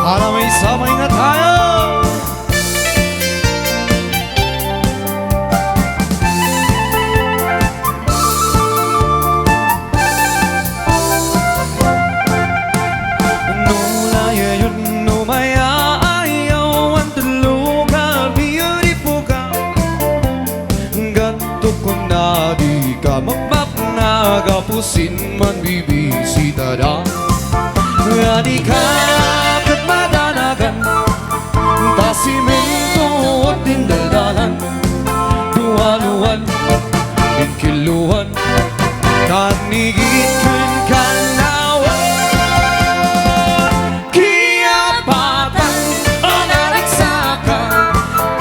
para may sabay na tayo. Magmapnagapusin man bibisita da Ngani ka kat madanagan Tasimento at dindaldalan Duwaluan, inkiluan Kanigit kan kalawan Kiyapatan ang nariksakan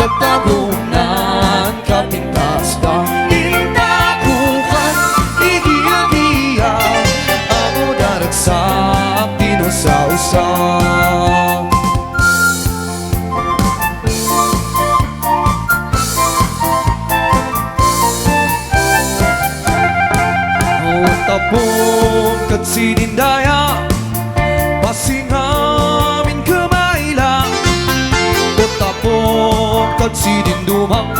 Pagtagunan kapintas da sa Utapon kat sinindaya Pasingamin kemaila Utapon kat sinindumang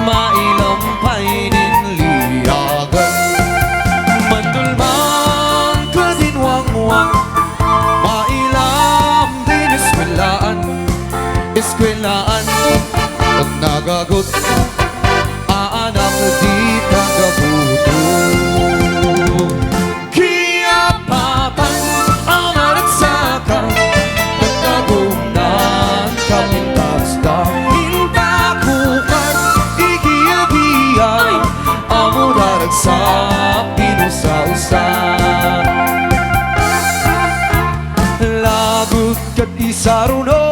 Mailampay ninliyagan Mandulman kadinwangwang Eskwelaan Pag nagagot Aanak di kagabuto Kiyapatan ang naragsaka Nagtagunan kapintas ka Hintakukan Igiya-giya Amo naragsak Pinusa-usa Lagot kat isaruno